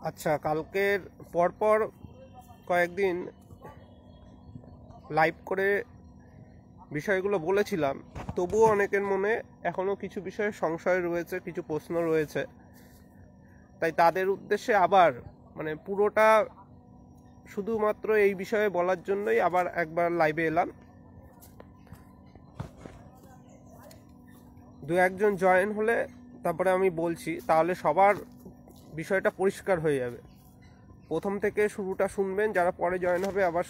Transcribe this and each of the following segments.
আচ্ছা, কালকের পরপর কয়েকদিন লাইভ করে বিষয়গুলো বলেছিলাম, তবুও অনেকের মনে এখনও কিছু বিষয়ে সংশয় রয়েছে, কিছু প্রশ্ন রয়েছে। তাই তাদের উদ্দেশ্যে আবার পুরোটা শুধুমাত্র এই বিষয়ে বলার জন্যই আবার একবার লাইভে এলাম। দু একজন জয়েন হলে তারপরে আমি বলছি, তাহলে সবার বিষয়টা পরিষ্কার হয়ে যাবে। প্রথম থেকে শুরুটা শুনবেন, যারা পরে জয়েন হবে আবার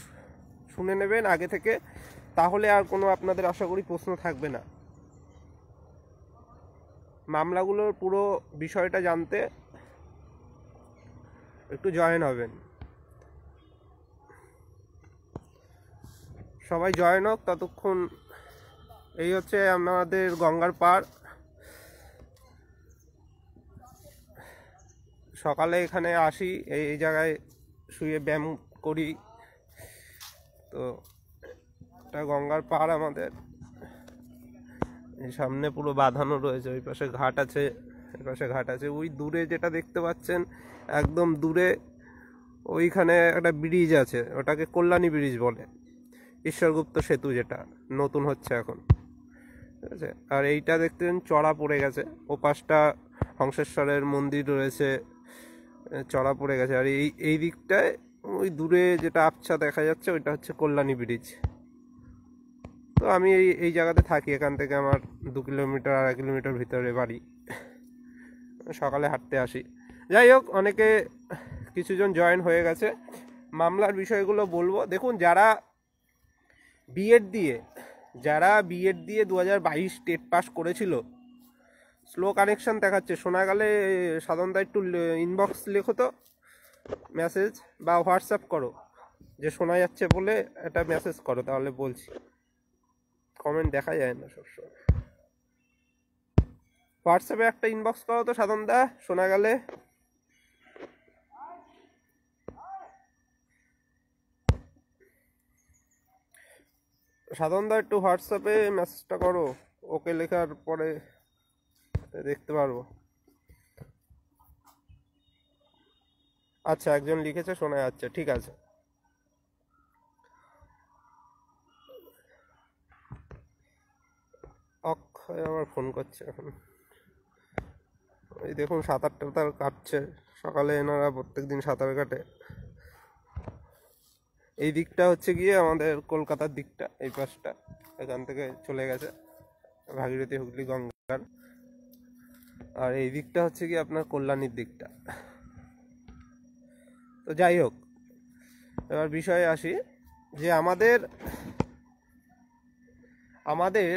শুনে নেবেন আগে থেকে, তাহলে আর কোনো আপনাদের আশা করি প্রশ্ন থাকবে না। মামলাগুলোর পুরো বিষয়টা জানতে একটু জয়েন হবেন। সবাই জয়েন হোক ততক্ষণ। এই হচ্ছে আমাদের গঙ্গার পাড়। সকালে এখানে আসি, এই জায়গায় শুয়ে ব্যায়াম করি। তো এটা গঙ্গার পাড় আমাদের। এই সামনে পুরো বাঁধানো রয়েছে, ওই পাশে ঘাট আছে, এই পাশে ঘাট আছে। ওই দূরে যেটা দেখতে পাচ্ছেন, একদম দূরে ওইখানে একটা ব্রিজ আছে, ওটাকে কল্যাণী ব্রিজ বলে, ঈশ্বরগুপ্ত সেতু, যেটা নতুন হচ্ছে এখন, ঠিক আছে। আর এইটা দেখতেন চড়া পড়ে গেছে, ও পাশটা হংসেশ্বরের মন্দির রয়েছে, চড়া পড়ে গেছে। আর এই দিকটায় ওই দূরে যেটা আবছা দেখা যাচ্ছে, ওইটা হচ্ছে কল্যাণী ব্রিজ। তো আমি এই জায়গাতে থাকি, এখান থেকে আমার 2 কিলোমিটার 2.5 কিলোমিটার ভিতরে বাড়ি। সকালে হাঁটতে আসি। যাই হোক, অনেকে কিছুজন জয়েন হয়ে গেছে। মামলার বিষয়গুলো বলবো। দেখুন, যারা বিএড দিয়ে 2022 টেট পাস করেছিল, স্লো কানেকশন দেখাচ্ছে, শোনা গেলে সাধারণত একটু ইনবক্স লেখো তো, মেসেজ বা হোয়াটসঅ্যাপ করো, যে শোনা যাচ্ছে বলে একটা মেসেজ করো, তাহলে বলছি। কমেন্ট দেখা যায় না সবসময়। হোয়াটসঅ্যাপে একটা ইনবক্স করো তো সাধনদা, শোনা গেলে। সাধনদা একটু হোয়াটসঅ্যাপে মেসেজটা করো, ওকে লেখার পরে দেখতে পারবো। আচ্ছা, একজন লিখেছে, শোনা যাচ্ছে, ঠিক আছে। অক্ষয় আবার ফোন করছে এখন। এই দেখুন, সাঁতার টাতার কাটছে, সকালে এনারা প্রত্যেকদিন সাঁতার কাটে। এই দিকটা হচ্ছে গিয়ে আমাদের কলকাতার দিকটা, এই পাশটা এখান থেকে চলে গেছে ভাগীরথী, হুগলি, গঙ্গার। আর এই দিকটা হচ্ছে গিয়ে আপনার কল্যাণীর দিকটা। তো যাই হোক, এবার বিষয়ে আসি, যে আমাদের আমাদের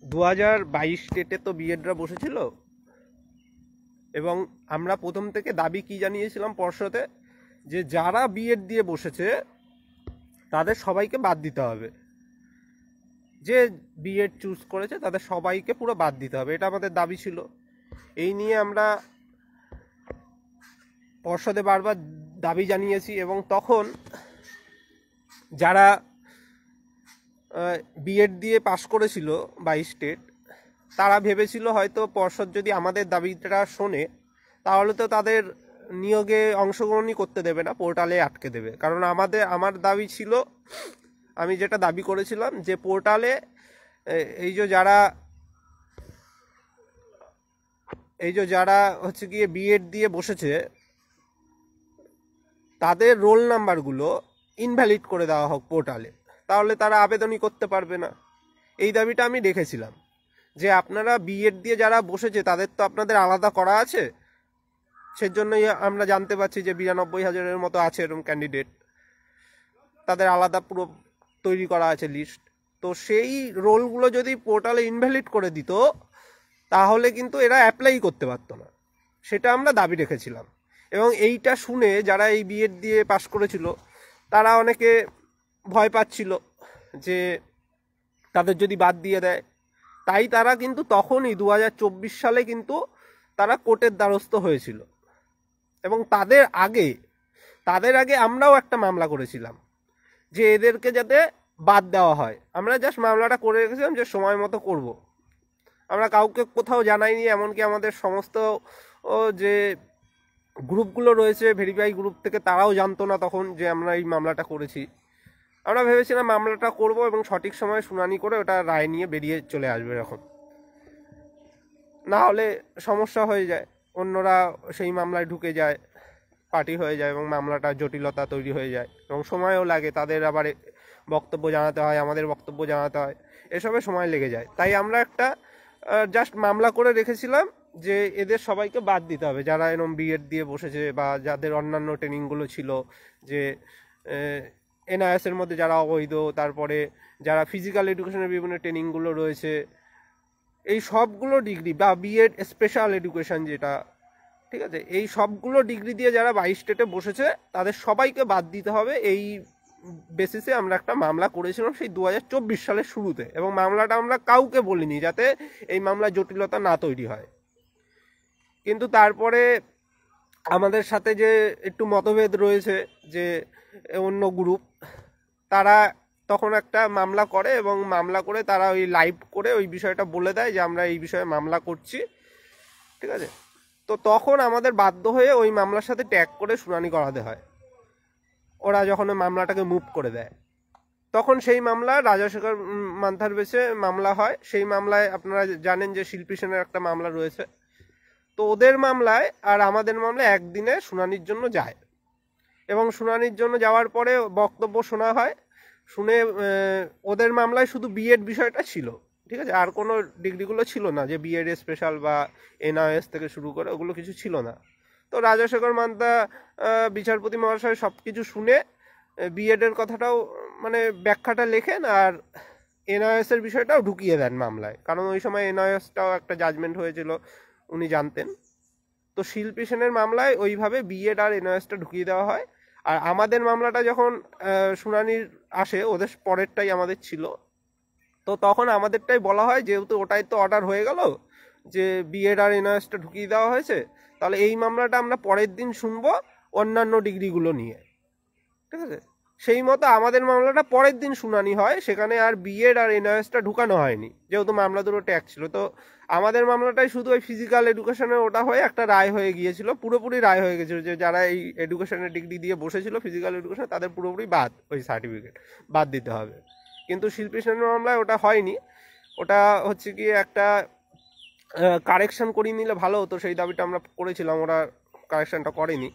2022 টেটে তো বিএডরা বসেছিল, এবং আমরা প্রথম থেকে দাবি কি জানিয়েছিলাম পর্ষদে, যে যারা বিএড দিয়ে বসেছে তাদের সবাইকে বাদ দিতে হবে। যে বিএড চুজ করেছে তাদের সবাইকে পুরো বাদ দিতে হবে, এটা আমাদের দাবি ছিল। এই নিয়ে আমরা পর্ষদে বারবার দাবি জানিয়েছি, এবং তখন যারা বিএড দিয়ে পাশ করেছিল 22 টেট, তারা ভেবেছিল হয়তো পর্ষদ যদি আমাদের দাবিটা শোনে তাহলে তো তাদের নিয়োগে অংশগ্রহণই করতে দেবে না, পোর্টালে আটকে দেবে। কারণ আমার দাবি ছিল, আমি যেটা দাবি করেছিলাম, যে পোর্টালে এই যে যারা হচ্ছে গিয়ে বিএড দিয়ে বসেছে তাদের রোল নাম্বারগুলো ইনভ্যালিড করে দেওয়া হোক পোর্টালে, তাহলে তারা আবেদনই করতে পারবে না। এই দাবিটা আমি রেখেছিলাম, যে আপনারা বিএড দিয়ে যারা বসেছে তাদের তো আপনাদের আলাদা করা আছে, সেজন্যই আমরা জানতে পারছি যে 92,000-এর মতো আছে এরকম ক্যান্ডিডেট, তাদের আলাদা পুরো তৈরি করা আছে লিস্ট। তো সেই রোলগুলো যদি পোর্টালে ইনভ্যালিড করে দিত তাহলে কিন্তু এরা অ্যাপ্লাই করতে পারতো না, সেটা আমরা দাবি রেখেছিলাম। এবং এইটা শুনে যারা এই বিএড দিয়ে পাশ করেছিল তারা অনেকে ভয় পাচ্ছিল যে তাদের যদি বাদ দিয়ে দেয়, তাই তারা কিন্তু তখনই 2024 সালে কিন্তু তারা কোর্টের দ্বারস্থ হয়েছিল। এবং তাদের আগে আমরাও একটা মামলা করেছিলাম, যে এদেরকে যাতে বাদ দেওয়া হয়। আমরা জাস্ট মামলাটা করে রেখেছিলাম যে সময় মতো করব, আমরা কাউকে কোথাও জানাইনি। এমনকি আমাদের সমস্ত যে গ্রুপগুলো রয়েছে ভেরিফাই গ্রুপ থেকে, তারাও জানতো না তখন যে আমরা এই মামলাটা করেছি। আমরা ভেবেছিলাম মামলাটা করব এবং সঠিক সময়ে শুনানি করে ওটা রায় নিয়ে বেরিয়ে চলে আসবে এরকম, না হলে সমস্যা হয়ে যায়, অন্যরা সেই মামলায় ঢুকে যায়, পার্টি হয়ে যায় এবং মামলাটা জটিলতা তৈরি হয়ে যায় এবং সময়ও লাগে, তাদের আবার বক্তব্য জানাতে হয়, আমাদের বক্তব্য জানাতে হয়, এসবে সময় লেগে যায়। তাই আমরা একটা জাস্ট মামলা করে রেখেছিলাম যে এদের সবাইকে বাদ দিতে হবে, যারা এরকম বিএড দিয়ে বসেছে বা যাদের অন্যান্য ট্রেনিংগুলো ছিল, যে এনআইএসের মধ্যে যারা অবৈধ, তারপরে যারা ফিজিক্যাল এডুকেশনের বিভিন্ন ট্রেনিংগুলো রয়েছে, এই সবগুলো ডিগ্রি বা বিএড স্পেশাল এডুকেশন যেটা, ঠিক আছে, এই সবগুলো ডিগ্রি দিয়ে যারা 22 স্টেটে বসেছে তাদের সবাইকে বাদ দিতে হবে। এই বেসিসে আমরা একটা মামলা করেছিলাম সেই 2024 সালের শুরুতে, এবং মামলাটা আমরা কাউকে বলিনি যাতে এই মামলা জটিলতা না তৈরি হয়। কিন্তু তারপরে আমাদের সাথে যে একটু মতভেদ রয়েছে, যে অন্য গ্রুপ, তারা তখন একটা মামলা করে এবং মামলা করে তারা ওই লাইভ করে ওই বিষয়টা বলে দেয় যে আমরা এই বিষয়ে মামলা করছি, ঠিক আছে। তো তখন আমাদের বাধ্য হয়ে ওই মামলার সাথে ট্যাগ করে শুনানি করাতে হয়। ওরা যখন ওই মামলাটাকে মুভ করে দেয়, তখন সেই মামলা রাজাশেখর মান্থার বেসে মামলা হয়। সেই মামলায় আপনারা জানেন যে শিল্পী সেনের একটা মামলা রয়েছে। তো ওদের মামলায় আর আমাদের মামলায় একদিনে শুনানির জন্য যায়, এবং শুনানির জন্য যাওয়ার পরে বক্তব্য শোনা হয়। শুনে ওদের মামলায় শুধু বিএড বিষয়টা ছিল, ঠিক আছে, আর কোনো ডিগ্রিগুলো ছিল না, যে বিএড স্পেশাল বা এনআইএস থেকে শুরু করে ওগুলো কিছু ছিল না। তো রাজাশেখর মান্তা বিচারপতি মহাশয় সব কিছু শুনে বিএডের কথাটাও মানে ব্যাখ্যাটা লেখেন, আর এনআইএসের বিষয়টাও ঢুকিয়ে দেন মামলায়, কারণ ওই সময় এনআইএসটাও একটা জাজমেন্ট হয়েছিল, উনি জানতেন। তো শিল্পী সেনের মামলায় ওইভাবে বিএড আর এনআইএসটা ঢুকিয়ে দেওয়া হয়। আর আমাদের মামলাটা যখন শুনানির আসে, ওদের পরেরটাই আমাদের ছিল, তো তখন আমাদেরটাই বলা হয় যেহেতু ওটাই তো অর্ডার হয়ে গেল যে বিএড আর এনআইএসটা ঢুকিয়ে দেওয়া হয়েছে, তাহলে এই মামলাটা আমরা পরের দিন শুনবো অন্যান্য ডিগ্রিগুলো নিয়ে, ঠিক আছে। সেই মতো আমাদের মামলাটা পরের দিন শুনানি হয়, সেখানে আর বিএড আর এনআইএসটা ঢুকানো হয়নি, যেহেতু মামলা দুটো ট্যাগ ছিল। তো আমাদের মামলাটাই শুধু ওই ফিজিক্যাল এডুকেশনের ওটা হয়ে একটা রায় হয়ে গিয়েছিল, পুরোপুরি রায় হয়ে গেছিল যে যারা এই এডুকেশনের ডিগ্রি দিয়ে বসেছিল ফিজিক্যাল এডুকেশন, তাদের পুরোপুরি বাদ, ওই সার্টিফিকেট বাদ দিতে হবে। কিন্তু শিল্পী সেনের মামলায় ওটা হয়নি, ওটা হচ্ছে কি একটা কারেকশন করিয়ে নিলে ভালো হতো, সেই দাবিটা আমরা করেছিলাম, ওরা কারেকশনটা করেনি।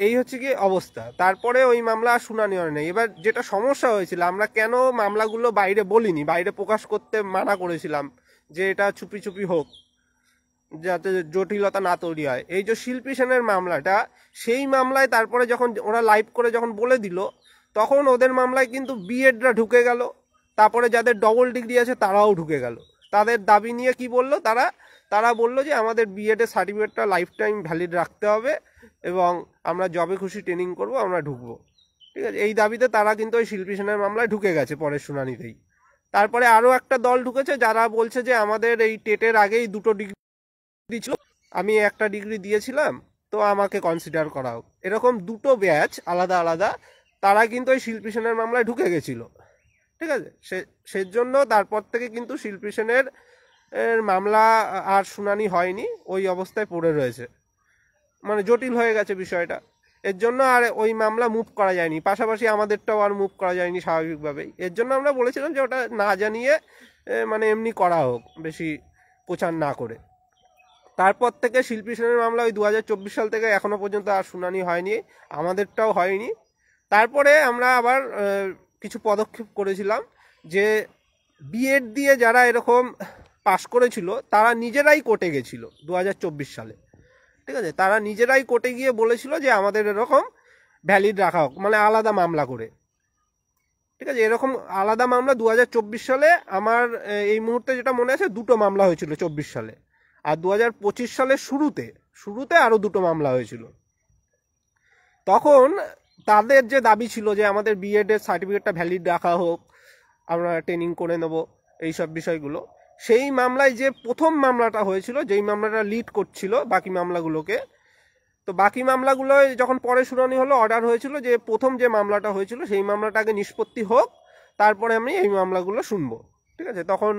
এই হচ্ছে কি অবস্থা। তারপরে ওই মামলা শুনানি হয় না। এবার যেটা সমস্যা হয়েছিল, আমরা কেন মামলাগুলো বাইরে বলিনি, বাইরে প্রকাশ করতে মানা করেছিলাম যে এটা চুপি চুপি হোক, যাতে জটিলতা না তৈরি হয়। এই যে শিল্পী সেনের মামলাটা, সেই মামলায় তারপরে যখন ওরা লাইভ করে যখন বলে দিল, তখন ওদের মামলায় কিন্তু বিএডরা ঢুকে গেল, তারপরে যাদের ডবল ডিগ্রি আছে তারাও ঢুকে গেল। তাদের দাবি নিয়ে কি বললো, তারা বললো যে আমাদের বিএডের সার্টিফিকেটটা লাইফ টাইম ভ্যালিড রাখতে হবে এবং আমরা জবে খুশি ট্রেনিং করব, আমরা ঢুকবো, ঠিক আছে। এই দাবিতে তারা কিন্তু ওই শিল্পী সেনের মামলায় ঢুকে গেছে পরের শুনানিতেই। তারপরে আরও একটা দল ঢুকেছে যারা বলছে যে আমাদের এই টেটের আগেই দুটো ডিগ্রি ছিল, আমি একটা ডিগ্রি দিয়েছিলাম, তো আমাকে কনসিডার করা হোক। এরকম দুটো ব্যাচ আলাদা আলাদা, তারা কিন্তু ওই শিল্পী সেনের মামলায় ঢুকে গেছিল, ঠিক আছে। সেজন্য তারপর থেকে কিন্তু শিল্পী সেনের মামলা আর শুনানি হয়নি, ওই অবস্থায় পড়ে রয়েছে, মানে জটিল হয়ে গেছে বিষয়টা। এর জন্য আর ওই মামলা মুভ করা যায়নি, পাশাপাশি আমাদেরটাও আর মুভ করা যায়নি স্বাভাবিকভাবেই। এর জন্য আমরা বলেছিলাম যে ওটা না জানিয়ে মানে এমনি করা হোক, বেশি প্রচার না করে। তারপর থেকে শিল্পী সেনের মামলা ওই 2024 সাল থেকে এখনো পর্যন্ত আর শুনানি হয়নি, আমাদেরটাও হয়নি। তারপরে আমরা আবার কিছু পদক্ষেপ করেছিলাম যে বিএড দিয়ে যারা এরকম পাশ করেছিল তারা নিজেরাই কোর্টে গেছিল 2024 সালে, ঠিক আছে। তারা নিজেরাই কোর্টে গিয়ে বলেছিল যে আমাদের এরকম ভ্যালিড রাখা হোক, মানে আলাদা মামলা করে, ঠিক আছে। এরকম আলাদা মামলা 2024 সালে আমার এই মুহূর্তে যেটা মনে আছে দুটো মামলা হয়েছিল 24 সালে, আর 2025 সালের শুরুতে আরও দুটো মামলা হয়েছিল। তখন তাদের যে দাবি ছিল যে আমাদের বিএডের সার্টিফিকেটটা ভ্যালিড রাখা হোক, আমরা ট্রেনিং করে নেব, এইসব বিষয়গুলো। সেই মামলায় যে প্রথম মামলাটা হয়েছিল, যেই মামলাটা লিড করছিল বাকি মামলাগুলোকে, তো বাকি মামলাগুলোয় যখন পরে শুনানি হলো, অর্ডার হয়েছিল যে প্রথম যে মামলাটা হয়েছিল সেই মামলাটা আগে নিষ্পত্তি হোক, তারপরে আমি এই মামলাগুলো শুনবো। ঠিক আছে, তখন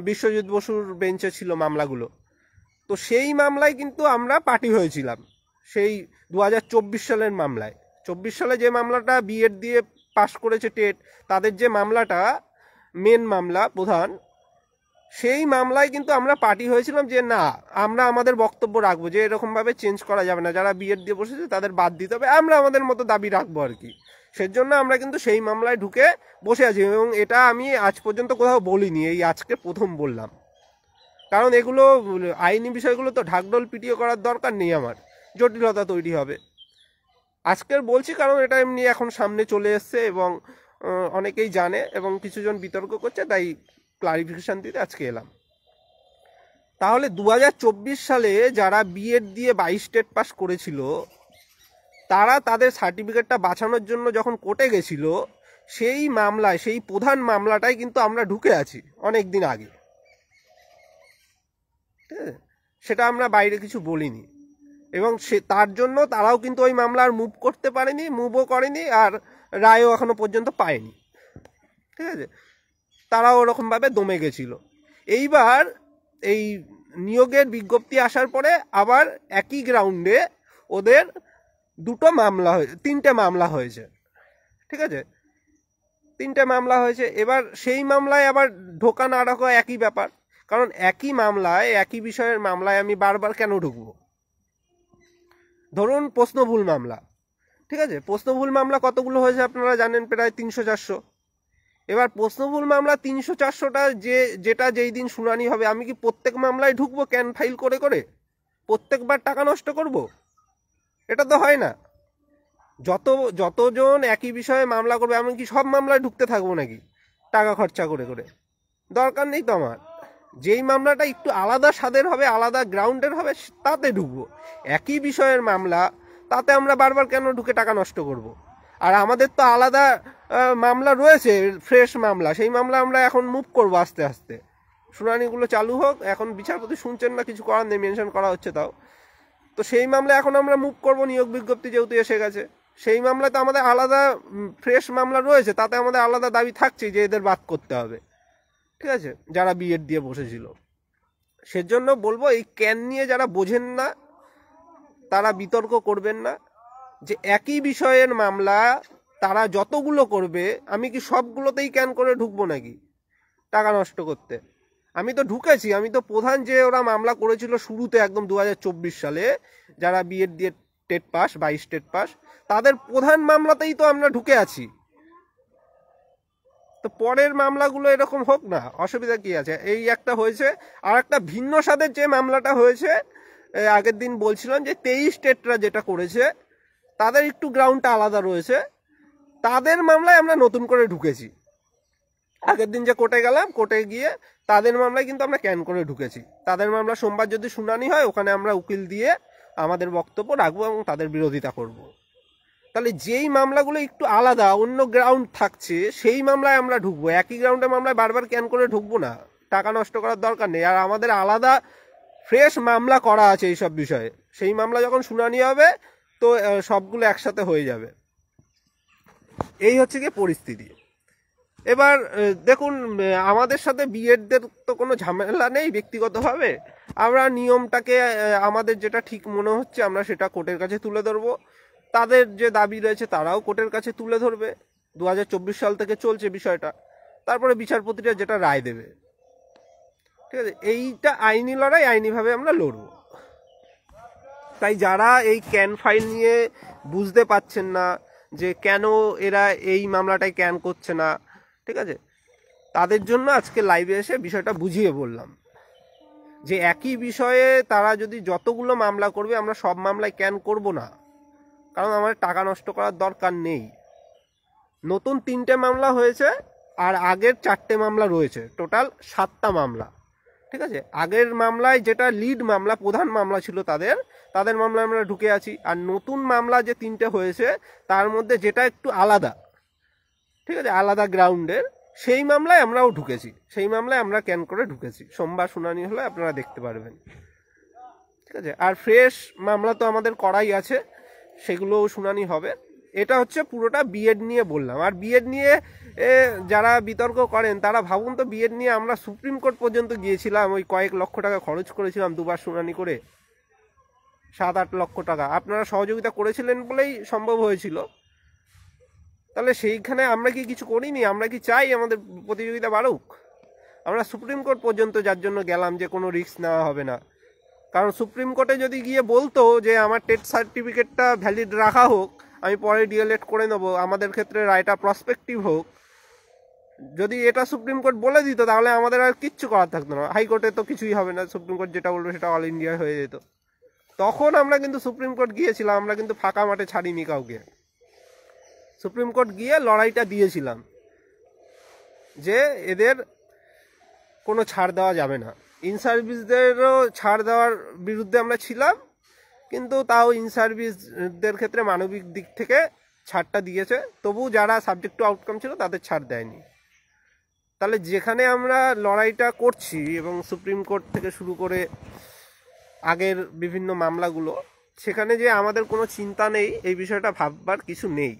বিশ্বজিৎ বসুর বেঞ্চে ছিল মামলাগুলো। তো সেই মামলায় কিন্তু আমরা পার্টি হয়েছিলাম, সেই 2024 সালের মামলায়। 24 সালে যে মামলাটা বিএড দিয়ে পাশ করেছে টেট, তাদের যে মামলাটা মেন মামলা প্রধান, সেই মামলায় কিন্তু আমরা পার্টি হয়েছিলাম যে না, আমরা আমাদের বক্তব্য রাখবো যে এরকমভাবে চেঞ্জ করা যাবে না, যারা বিএড দিয়ে বসেছে তাদের বাদ দিতে হবে, আমরা আমাদের মতো দাবি রাখবো আর কি। সেজন্য আমরা কিন্তু সেই মামলায় ঢুকে বসে আছি, এবং এটা আমি আজ পর্যন্ত কোথাও বলিনি, এই আজকে প্রথম বললাম। কারণ এগুলো আইনি বিষয়গুলো তো ঢাকঢোল পিটিয়ে করার দরকার নেই, আমার জটিলতা তৈরি হবে। আজকের বলছি কারণ এটা এমনি এখন সামনে চলে এসছে এবং অনেকেই জানে এবং কিছুজন বিতর্ক করছে, তাই ক্লারিফিকেশন দিতে আজকে এলাম। তাহলে 2024 সালে যারা বিএড দিয়ে 22 স্টেট পাস করেছিল, তারা তাদের সার্টিফিকেটটা বাঁচানোর জন্য যখন কোর্টে গেছিল, সেই মামলায়, সেই প্রধান মামলাটাই কিন্তু আমরা ঢুকে আছি অনেক দিন আগে। ঠিক আছে, সেটা আমরা বাইরে কিছু বলিনি, এবং তার জন্য তারাও কিন্তু ওই মামলা আর মুভ করতে পারেনি, মুভও করেনি, আর রায়ও এখনো পর্যন্ত পায়নি। ঠিক আছে, তারাও ওরকমভাবে দমে গেছিল। এইবার এই নিয়োগের বিজ্ঞপ্তি আসার পরে আবার একই গ্রাউন্ডে ওদের তিনটে মামলা হয়েছে। ঠিক আছে, তিনটে মামলা হয়েছে। এবার সেই মামলায় আবার ঢোকা না ঢোকা একই ব্যাপার, কারণ একই মামলায়, একই বিষয়ের মামলায় আমি বারবার কেন ঢুকবো? ধরুন প্রশ্নভুল মামলা, ঠিক আছে, প্রশ্নভুল মামলা কতগুলো হয়েছে আপনারা জানেন, প্রায় 300-400। এবার প্রশ্নভুল মামলা 300-400টা যেটা যেই দিন শুনানি হবে, আমি কি প্রত্যেক মামলায় ঢুকবো ক্যান ফাইল করে করে, প্রত্যেকবার টাকা নষ্ট করব? এটা তো হয় না। যতজন একই বিষয়ে মামলা করবে, আমি কি সব মামলায় ঢুকতে থাকবো নাকি টাকা খরচা করে করে? দরকার নেই তো আমার। যেই মামলাটা একটু আলাদা স্বাদের হবে, আলাদা গ্রাউন্ডের হবে, তাতে ঢুকবো। একই বিষয়ের মামলা, তাতে আমরা বারবার কেন ঢুকে টাকা নষ্ট করব? আর আমাদের তো আলাদা মামলা রয়েছে, ফ্রেশ মামলা, সেই মামলা আমরা এখন মুভ করবো আস্তে আস্তে। শুনানিগুলো চালু হোক, এখন বিচারপতি শুনছেন না, কিছু করার নেই, মেনশন করা হচ্ছে তাও। তো সেই মামলা এখন আমরা মুভ করব, নিয়োগ বিজ্ঞপ্তি যেহেতু এসে গেছে। সেই মামলাতে আমাদের আলাদা ফ্রেশ মামলা রয়েছে, তাতে আমাদের আলাদা দাবি থাকছে যে এদের বাদ করতে হবে। ঠিক আছে, যারা বিএড দিয়ে বসেছিল। সেজন্য বলবো, এই ক্যান নিয়ে যারা বোঝেন না তারা বিতর্ক করবেন না, যে একই বিষয়ের মামলা তারা যতগুলো করবে, আমি কি সবগুলোতেই ক্যান করে ঢুকবো নাকি টাকা নষ্ট করতে? আমি তো ঢুকেছি, আমি তো প্রধান যে ওরা মামলা করেছিল শুরুতে একদম 2024 সালে, যারা বিএড দিয়ে টেট পাস, 22 টেট পাস, তাদের প্রধান মামলাতেই তো আমরা ঢুকে আছি। তো পরের মামলাগুলো এরকম হোক না, অসুবিধা কি আছে? এই একটা হয়েছে। আর একটা ভিন্ন স্বাদের যে মামলাটা হয়েছে, আগের দিন বলছিলাম যে 23 স্টেটরা যেটা করেছে, তাদের একটু গ্রাউন্ডটা আলাদা রয়েছে, তাদের মামলায় আমরা নতুন করে ঢুকেছি। আগের দিন যে কোর্টে গেলাম, কোর্টে গিয়ে তাদের মামলায় কিন্তু আমরা ক্যান করে ঢুকেছি। তাদের মামলা সোমবার যদি শুনানি হয়, ওখানে আমরা উকিল দিয়ে আমাদের বক্তব্য রাখবো এবং তাদের বিরোধিতা করব। তাহলে যেই মামলাগুলো একটু আলাদা, অন্য গ্রাউন্ড থাকছে, সেই মামলায় আমরা ঢুকবো। একই গ্রাউন্ডের মামলায় বারবার ক্যান করে ঢুকবো না, টাকা নষ্ট করার দরকার নেই। আর আমাদের আলাদা ফ্রেশ মামলা করা আছে এইসব বিষয়ে, সেই মামলা যখন শুনানি হবে তো সবগুলো একসাথে হয়ে যাবে। এই হচ্ছে গিয়ে পরিস্থিতি। এবার দেখুন, আমাদের সাথে বিএডদের তো কোনো ঝামেলা নেই ব্যক্তিগতভাবে। আমরা নিয়মটাকে, আমাদের যেটা ঠিক মনে হচ্ছে আমরা সেটা কোর্টের কাছে তুলে ধরবো। তাদের যে দাবি রয়েছে তারাও কোর্টের কাছে তুলে ধরবে। 2024 সাল থেকে চলছে বিষয়টা, তারপরে বিচারপতিরা যেটা রায় দেবে। ঠিক আছে, এইটা আইনি লড়াই, আইনিভাবে আমরা লড়বো। তাই যারা এই ক্যান ফাইল নিয়ে বুঝতে পাচ্ছেন না যে কেন এরা এই মামলাটাই ক্যান করছে না, ঠিক আছে, তাদের জন্য আজকে লাইভে এসে বিষয়টা বুঝিয়ে বললাম যে একই বিষয়ে তারা যদি যতগুলো মামলা করবে, আমরা সব মামলায় ক্যান করব না, কারণ আমাদের টাকা নষ্ট করার দরকার নেই। নতুন 3টে মামলা হয়েছে, আর আগের 4টে মামলা রয়েছে, টোটাল 7টা মামলা। ঠিক আছে, আগের মামলায় যেটা লিড মামলা, প্রধান মামলা ছিল তাদের মামলায় আমরা ঢুকে আছি। আর নতুন মামলা যে 3টে হয়েছে, তার মধ্যে যেটা একটু আলাদা, ঠিক আছে, আলাদা গ্রাউন্ডের, সেই মামলায় আমরাও ঢুকেছি। সেই মামলায় আমরা ক্যান করে ঢুকেছি। সোমবার শুনানি হলে আপনারা দেখতে পারবেন। ঠিক আছে, আর ফ্রেশ মামলা তো আমাদের করাই আছে, সেগুলোও শুনানি হবে। এটা হচ্ছে পুরোটা বিএড নিয়ে বললাম। আর বিএড নিয়ে যারা বিতর্ক করেন তারা ভাবুন তো, বিএড নিয়ে আমরা সুপ্রিম কোর্ট পর্যন্ত গিয়েছিলাম, ওই কয়েক লক্ষ টাকা খরচ করেছিলাম, দুবার শুনানি করে 7-8 লক্ষ টাকা আপনারা সহযোগিতা করেছিলেন বলেই সম্ভব হয়েছিল। তাহলে সেইখানে আমরা কি কিছু করিনি? আমরা কি চাই আমাদের প্রতিযোগিতা বাড়ুক? আমরা সুপ্রিম কোর্ট পর্যন্ত যার জন্য গেলাম যে কোনো রিস্ক নেওয়া হবে না। কারণ সুপ্রিম কোর্টে যদি গিয়ে বলতো যে আমার টেট সার্টিফিকেটটা ভ্যালিড রাখা হোক, আমি পরে ডিএলএড করে নেবো, আমাদের ক্ষেত্রে রায়টা প্রসপেক্টিভ হোক, যদি এটা সুপ্রিম কোর্ট বলে দিত তাহলে আমাদের আর কিচ্ছু করার থাকতো না। হাইকোর্টে তো কিছুই হবে না, সুপ্রিম কোর্ট যেটা বলবে সেটা অল ইন্ডিয়া হয়ে যেত। তখন আমরা কিন্তু সুপ্রিম কোর্ট গিয়েছিলাম, আমরা কিন্তু ফাঁকা মাঠে ছাড়িনি কাউকে। সুপ্রিম কোর্ট গিয়ে লড়াইটা দিয়েছিলাম যে এদের কোনো ছাড় দেওয়া যাবে না। ইন সার্ভিসদেরও ছাড় দেওয়ার বিরুদ্ধে আমরা ছিলাম, কিন্তু তাও ইন সার্ভিসদের ক্ষেত্রে মানবিক দিক থেকে ছাড়টা দিয়েছে, তবু যারা সাবজেক্ট টু আউটকাম ছিল তাদের ছাড় দেয়নি। তাহলে যেখানে আমরা লড়াইটা করছি এবং সুপ্রিম কোর্ট থেকে শুরু করে আগের বিভিন্ন মামলাগুলো, সেখানে যে আমাদের কোনো চিন্তা নেই এই বিষয়টা ভাববার কিছু নেই।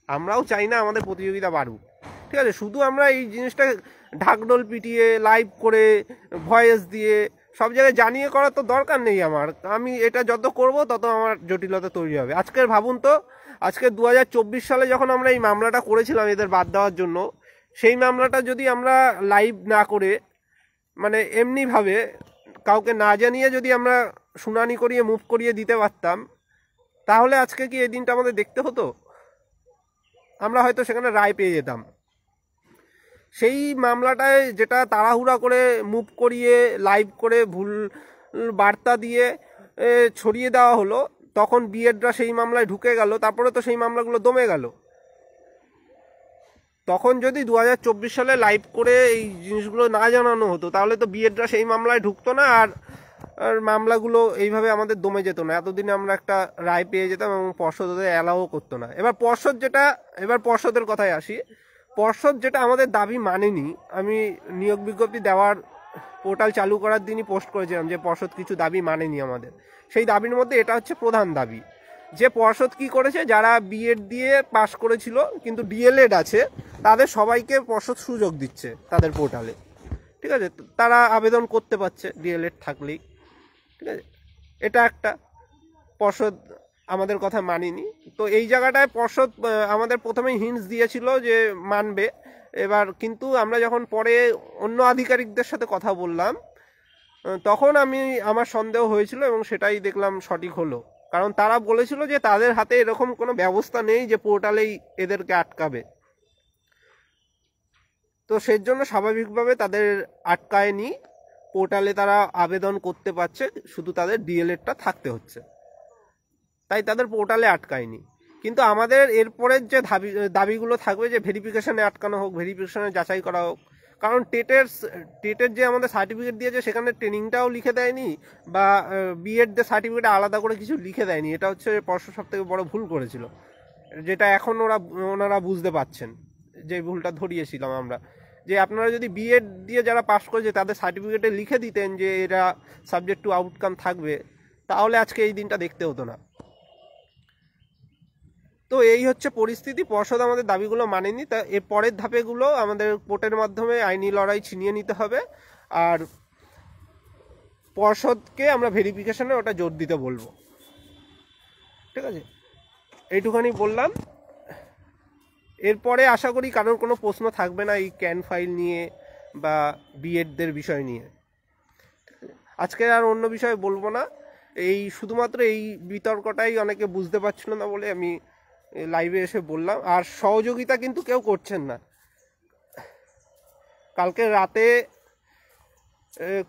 আমরাও চাই না আমাদের প্রতিযোগিতা বাড়ুক, ঠিক আছে? শুধু আমরা এই জিনিসটা ঢাকঢোল পিটিয়ে লাইভ করে ভয়েস দিয়ে সব জায়গায় জানিয়ে করার তো দরকার নেই আমার। আমি এটা যত করব তত আমার জটিলতা তৈরি হবে। আজকের ভাবুন তো, আজকে 2024 সালে যখন আমরা এই মামলাটা করেছিলাম এদের বাদ দেওয়ার জন্য, সেই মামলাটা যদি আমরা লাইভ না করে, মানে এমনিভাবে কাউকে না জানিয়ে যদি আমরা শুনানি করিয়ে মুভ করিয়ে দিতে পারতাম, তাহলে আজকে কি এই দিনটা আমাদের দেখতে হতো? আমরা হয়তো সেখানে রায় পেয়ে যেতাম। সেই মামলাটায় যেটা তাড়াহুড়া করে মুভ করিয়ে লাইভ করে ভুল বার্তা দিয়ে ছড়িয়ে দেওয়া হলো, তখন বিএডরা সেই মামলায় ঢুকে গেল, তারপরে তো সেই মামলাগুলো দমে গেল। তখন যদি 2024 সালে লাইভ করে এই জিনিসগুলো না জানানো হতো, তাহলে তো বিএডরা সেই মামলায় ঢুকতো না, আর মামলাগুলো এইভাবে আমাদের দমে যেত না। এতদিনে আমরা একটা রায় পেয়ে যেতাম এবং পর্ষদ ওদের অ্যালাও করতো না। এবার পর্ষদের কথায় আসি। পর্ষদ যেটা আমাদের দাবি মানেনি, আমি নিয়োগ বিজ্ঞপ্তি দেওয়ার পোর্টাল চালু করার দিনই পোস্ট করেছিলাম যে পর্ষদ কিছু দাবি মানেনি আমাদের। সেই দাবির মধ্যে এটা হচ্ছে প্রধান দাবি, যে পর্ষদ কি করেছে, যারা বিএড দিয়ে পাশ করেছিল কিন্তু ডিএলএড আছে তাদের সবাইকে পর্ষদ সুযোগ দিচ্ছে তাদের পোর্টালে, ঠিক আছে? তারা আবেদন করতে পারছে ডিএলএড থাকলেই, ঠিক আছে? এটা একটা পর্ষদ আমাদের কথা মানিনি। তো এই জায়গাটায় পর্ষদ আমাদের প্রথমেই হিন্টস দিয়েছিল যে মানবে। এবার কিন্তু আমরা যখন পরে অন্য আধিকারিকদের সাথে কথা বললাম, তখন আমার সন্দেহ হয়েছিল এবং সেটাই দেখলাম সঠিক হলো। কারণ তারা বলেছিল যে তাদের হাতে এরকম কোনো ব্যবস্থা নেই যে পোর্টালেই এদেরকে আটকাবে। তো সেই জন্য স্বাভাবিকভাবে তাদের আটকায়নি, পোর্টালে তারা আবেদন করতে পারছে, শুধু তাদের ডিএলএডটা থাকতে হচ্ছে, তাই তাদের পোর্টালে আটকায়নি। কিন্তু আমাদের এরপরের যে দাবিগুলো থাকবে, যে ভেরিফিকেশনে আটকানো হোক, ভেরিফিকেশনে যাচাই করা হোক। কারণ টেটের যে আমাদের সার্টিফিকেট দিয়েছে সেখানে ট্রেনিংটাও লিখে দেয়নি, বা বিএডদের সার্টিফিকেটে আলাদা করে কিছু লিখে দেয়নি। এটা হচ্ছে পর্ষদ সব থেকে বড় ভুল করেছিল, যেটা এখন ওনারা বুঝতে পারছেন, যে ভুলটা ধরিয়েছিলাম আমরা, যে আপনারা যদি বিএড দিয়ে যারা পাস করেছে তাদের সার্টিফিকেটে লিখে দিতেন যে এরা সাবজেক্ট টু আউটকাম থাকবে, তাহলে আজকে এই দিনটা দেখতে হতো না। তো এই হচ্ছে পরিস্থিতি। পর্ষদ আমাদের দাবিগুলো মানেনি। তা এর পরের ধাপেগুলো আমাদের কোর্টের মাধ্যমে আইনি লড়াই ছিনিয়ে নিতে হবে, আর পর্ষদকে আমরা ভেরিফিকেশনে ওটা জোর দিতে বলবো, ঠিক আছে? এইটুখানি বললাম। এরপরে আশা করি কারোর কোনো প্রশ্ন থাকবে না এই ক্যান ফাইল নিয়ে বা বিএডদের বিষয় নিয়ে। আজকে আর অন্য বিষয়ে বলবো না, এই শুধুমাত্র এই বিতর্কটাই অনেকে বুঝতে পারছিল না বলে আমি লাইভে এসে বললাম। আর সহযোগিতা কিন্তু কেউ করছেন না। কালকে রাতে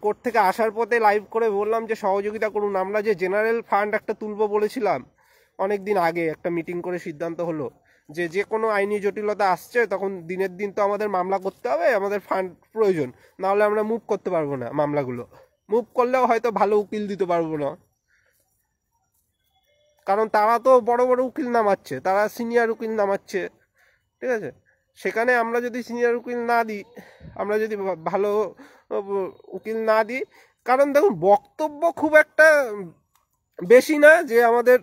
কোর্ট থেকে আসার পথে লাইভ করে বললাম যে সহযোগিতা করুন। আমরা যে জেনারেল ফান্ড একটা তুলবো বলেছিলাম অনেক দিন আগে, একটা মিটিং করে সিদ্ধান্ত হলো যে কোনো আইনি জটিলতা আসছে তখন দিনের দিন তো আমাদের মামলা করতে হবে, আমাদের ফান্ড প্রয়োজন, নাহলে আমরা মুভ করতে পারবো না। মামলাগুলো মুভ করলেও হয়তো ভালো উকিল দিতে পারবো না, কারণ তারা তো বড় বড় উকিল নামাচ্ছে, তারা সিনিয়র উকিল নামাচ্ছে, ঠিক আছে? সেখানে আমরা যদি সিনিয়র উকিল না দিই, আমরা যদি ভালো উকিল না দিই, কারণ দেখুন বক্তব্য খুব একটা বেশি না যে আমাদের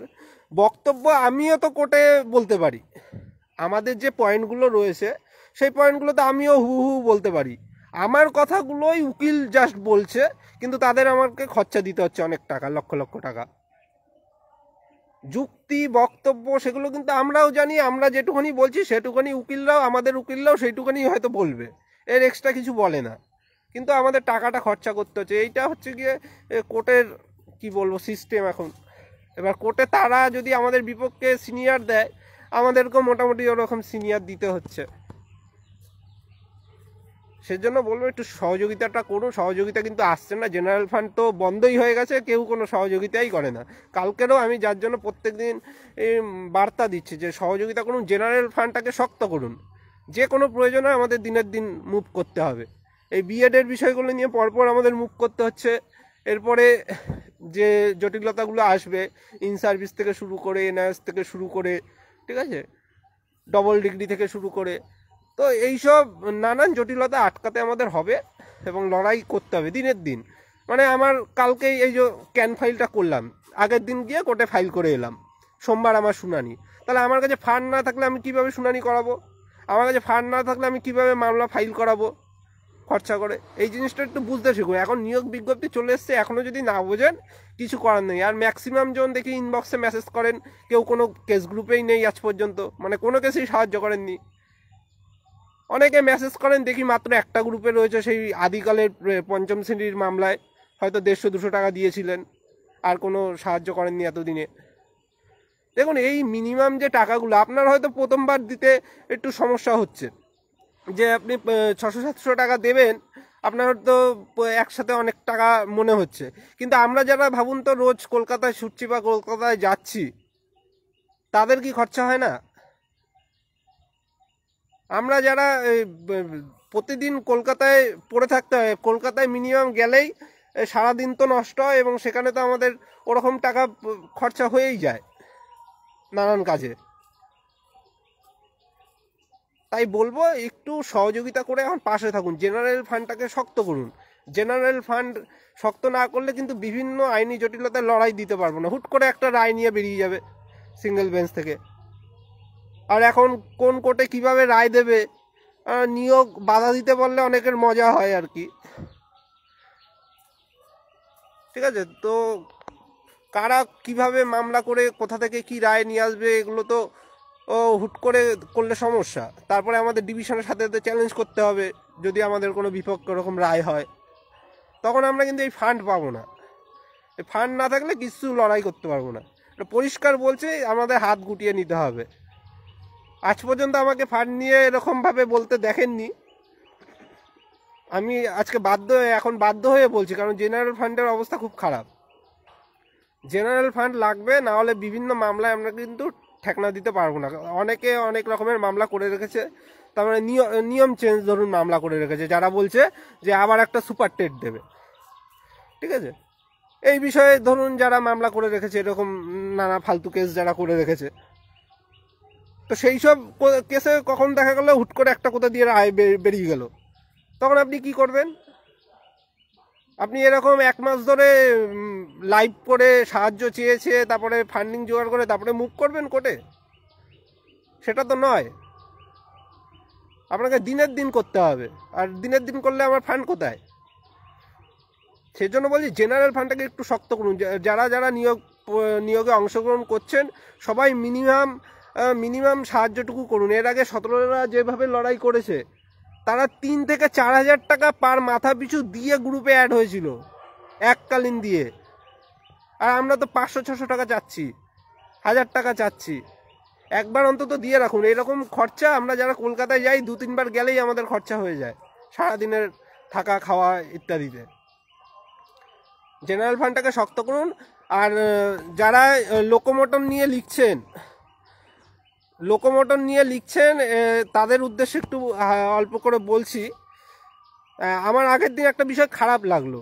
বক্তব্য আমিও তো কোর্টে বলতে পারি, আমাদের যে পয়েন্টগুলো রয়েছে সেই পয়েন্টগুলোতে আমিও হু হু বলতে পারি। আমার কথাগুলোই উকিল জাস্ট বলছে, কিন্তু তাদের আমাকে খরচা দিতে হচ্ছে অনেক টাকা, লক্ষ লক্ষ টাকা। যুক্তি বক্তব্য সেগুলো কিন্তু আমরাও জানি, আমরা যেটুখানি বলছি সেটুখানি উকিলরাও, আমাদের উকিলরাও সেইটুখানি হয়তো বলবে, এর এক্সট্রা কিছু বলে না। কিন্তু আমাদের টাকাটা খরচা করতে হচ্ছে, এইটা হচ্ছে গিয়ে কোর্টের কি বলবো সিস্টেম এখন। এবার কোর্টে তারা যদি আমাদের বিপক্ষে সিনিয়র দেয়, আমাদেরকেও মোটামুটি ওরকম সিনিয়র দিতে হচ্ছে। সেজন্য বলবো একটু সহযোগিতাটা করুন। সহযোগিতা কিন্তু আসছে না, জেনারেল ফান্ড তো বন্ধই হয়ে গেছে, কেউ কোনো সহযোগিতাই করে না। কালকেরও আমি যার জন্য প্রত্যেক দিন বার্তা দিচ্ছি যে সহযোগিতা করুন, জেনারেল ফান্ডটাকে শক্ত করুন। যে কোনো প্রয়োজনে আমাদের দিনের দিন মুভ করতে হবে। এই বিএডের বিষয়গুলো নিয়ে পরপর আমাদের মুভ করতে হচ্ছে। এরপরে যে জটিলতাগুলো আসবে, ইন সার্ভিস থেকে শুরু করে, এনআইএস থেকে শুরু করে, ঠিক আছে, ডবল ডিগ্রি থেকে শুরু করে, তো এইসব নানান জটিলতা আটকাতে আমাদের হবে এবং লড়াই করতে হবে দিনের দিন। মানে আমার কালকেই এই যে ক্যান ফাইলটা করলাম, আগের দিন গিয়ে কোর্টে ফাইল করে এলাম, সোমবার আমার শুনানি। তাহলে আমার কাছে ফান্ড না থাকলে আমি কিভাবে শুনানি করাবো? আমার কাছে ফান্ড না থাকলে আমি কিভাবে মামলা ফাইল করাবো খরচা করে? এই জিনিসটা একটু বুঝতে শিখুন। এখন নিয়োগ বিজ্ঞপ্তি চলে এসছে, এখনও যদি না বোঝেন কিছু করার নেই। আর ম্যাক্সিমাম জন দেখি ইনবক্সে মেসেজ করেন, কেউ কোনো কেস গ্রুপেই নেই আজ পর্যন্ত, মানে কোনো কেসেই সাহায্য করেননি। অনেকে মেসেজ করেন দেখি মাত্র একটা গ্রুপে রয়েছে, সেই আদিকালের পঞ্চম শ্রেণীর মামলায় হয়তো 150-200 টাকা দিয়েছিলেন, আর কোনো সাহায্য করেননি এতদিনে। দেখুন এই মিনিমাম যে টাকাগুলো আপনার হয়তো প্রথমবার দিতে একটু সমস্যা হচ্ছে, যে আপনি 600-700 টাকা দেবেন, আপনার তো একসাথে অনেক টাকা মনে হচ্ছে। কিন্তু আমরা যারা ভাবুন তো রোজ কলকাতায় ছুটছি বা কলকাতায় যাচ্ছি, তাদের কি খরচা হয় না? আমরা যারা প্রতিদিন কলকাতায় পড়ে থাকতে হয়, কলকাতায় মিনিমাম গেলেই সারাদিন তো নষ্ট হয়, এবং সেখানে তো আমাদের ওরকম টাকা খরচা হয়েই যায় নানান কাজে। তাই বলবো একটু সহযোগিতা করে এখন পাশে থাকুন, জেনারেল ফান্ডটাকে শক্ত করুন। জেনারেল ফান্ড শক্ত না করলে কিন্তু বিভিন্ন আইনি জটিলতায় লড়াই দিতে পারবো না, হুট করে একটা রায় নিয়ে বেরিয়ে যাবে সিঙ্গেল বেঞ্চ থেকে। আর এখন কোন কোর্টে কিভাবে রায় দেবে, নিয়োগ বাধা দিতে পারলে অনেকের মজা হয় আর কি, ঠিক আছে। তো কারা কিভাবে মামলা করে কোথা থেকে কি রায় নিয়ে আসবে, এগুলো তো হুট করে করলে সমস্যা। তারপরে আমাদের ডিভিশনের সাথে চ্যালেঞ্জ করতে হবে, যদি আমাদের কোনো বিপক্ষ রকম রায় হয়, তখন আমরা কিন্তু এই ফান্ড পাবো না। এই ফান্ড না থাকলে কিছু লড়াই করতে পারবো না। পরিষ্কার বলছে, আমাদের হাত গুটিয়ে নিতে হবে। আজ পর্যন্ত আমাকে ফান্ড নিয়ে এরকমভাবে বলতে দেখেননি। আমি আজকে এখন বাধ্য হয়ে বলছি, কারণ জেনারেল ফান্ডের অবস্থা খুব খারাপ। জেনারেল ফান্ড লাগবে, না হলে বিভিন্ন মামলায় আমরা কিন্তু ঠেকনা দিতে পারবো না। অনেকে অনেক রকমের মামলা করে রেখেছে, তার মানে নিয়ম চেঞ্জ ধরুন মামলা করে রেখেছে, যারা বলছে যে আবার একটা সুপার টেট দেবে, ঠিক আছে। এই বিষয়ে ধরুন যারা মামলা করে রেখেছে, এরকম নানা ফালতু কেস যারা করে রেখেছে, তো সেই সব কেসে কখন দেখা গেল হুট করে একটা কোথা দিয়ে রায় বেরিয়ে গেল, তখন আপনি কি করবেন? আপনি এরকম 1 মাস ধরে লাইভ করে সাহায্য চেয়েছে, তারপরে ফান্ডিং জোগাড় করে তারপরে মুভ করবেন কোর্টে? সেটা তো নয়। আপনাকে দিনের দিন করতে হবে, আর দিনের দিন করলে আমার ফান্ড কোথায়? সেজন্য বলছি জেনারেল ফান্ডটাকে একটু শক্ত করুন। যারা যারা নিয়োগে অংশগ্রহণ করছেন, সবাই মিনিমাম সাহায্যটুকু করুন। এর আগে 17রা যেভাবে লড়াই করেছে, তারা 3 থেকে 4 হাজার টাকা পার মাথা পিছু দিয়ে গ্রুপে অ্যাড হয়েছিল, এককালীন দিয়ে। আর আমরা তো 500-600 টাকা চাচ্ছি, 1000 টাকা চাচ্ছি। একবার অন্তত দিয়ে রাখুন। এরকম খরচা আমরা যারা কলকাতায় যাই 2-3 বার গেলেই আমাদের খরচা হয়ে যায়, সারাদিনের থাকা খাওয়া ইত্যাদিতে। জেনারেল ফান্ডটাকে শক্ত করুন। আর যারা লোকোমোটর নিয়ে লিখছেন তাদের উদ্দেশ্যে একটু অল্প করে বলছি। আমার আগের দিন একটা বিষয় খারাপ লাগলো।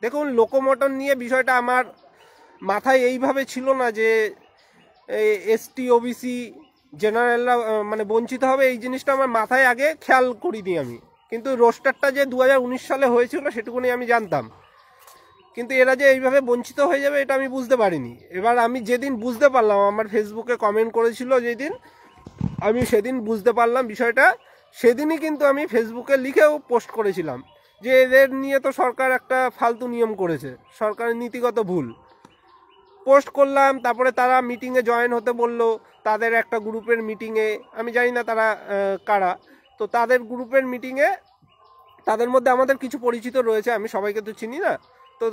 দেখুন লোকোমোটর নিয়ে বিষয়টা আমার মাথায় এইভাবে ছিল না যে এসটি ওবিসি জেনারেলরা মানে বঞ্চিত হবে, এই জিনিসটা আমার মাথায় আগে খেয়াল করিনি আমি। কিন্তু রোস্টারটা যে 2019 সালে হয়েছিল সেটুকুনি আমি জানতাম। কিন্তু এরা যে এইভাবে বঞ্চিত হয়ে যাবে এটা আমি বুঝতে পারিনি। এবার আমি যেদিন বুঝতে পারলাম, আমার ফেসবুকে কমেন্ট করেছিল যেদিন, আমি সেদিন বুঝতে পারলাম বিষয়টা, সেদিনই কিন্তু আমি ফেসবুকে লিখেও পোস্ট করেছিলাম যে এদের নিয়ে তো সরকার একটা ফালতু নিয়ম করেছে, সরকারের নীতিগত ভুল পোস্ট করলাম। তারপরে তারা মিটিংয়ে জয়েন হতে বললো, তাদের একটা গ্রুপের মিটিংয়ে, আমি জানি না তারা কারা, তো তাদের গ্রুপের মিটিংয়ে তাদের মধ্যে আমাদের কিছু পরিচিত রয়েছে, আমি সবাইকে তো চিনি না, তো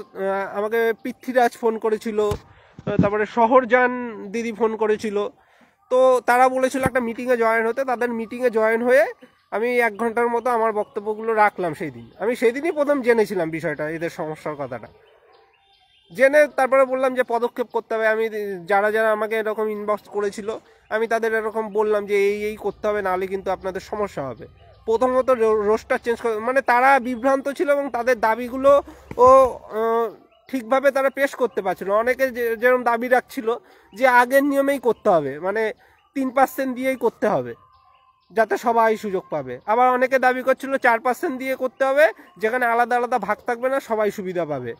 আমাকে পৃথ্বীরাজ ফোন করেছিল, তারপরে শহরজান দিদি ফোন করেছিল, তো তারা বলেছিল একটা মিটিংয়ে জয়েন হতে। তাদের মিটিংয়ে জয়েন হয়ে আমি 1 ঘন্টার মতো আমার বক্তব্যগুলো রাখলাম সেই দিন। আমি সেই দিনই প্রথম জেনেছিলাম বিষয়টা, এদের সমস্যার কথাটা জেনে তারপরে বললাম যে পদক্ষেপ করতে হবে। আমি যারা যারা আমাকে এরকম ইনবক্স করেছিল আমি তাদের এরকম বললাম যে এই করতে হবে, নাহলে কিন্তু আপনাদের সমস্যা হবে। প্রথমত রোস্টার চেঞ্জ করে, মানে তারা বিভ্রান্ত ছিল এবং তাদের দাবিগুলো ও ঠিকভাবে তারা পেশ করতে পারছিল। অনেকে যেরকম দাবি রাখছিল যে আগের নিয়মেই করতে হবে, মানে 3% দিয়েই করতে হবে যাতে সবাই সুযোগ পাবে। আবার অনেকে দাবি করছিল 4% দিয়ে করতে হবে, যেখানে আলাদা আলাদা ভাগ থাকবে না, সবাই সুবিধা পাবে।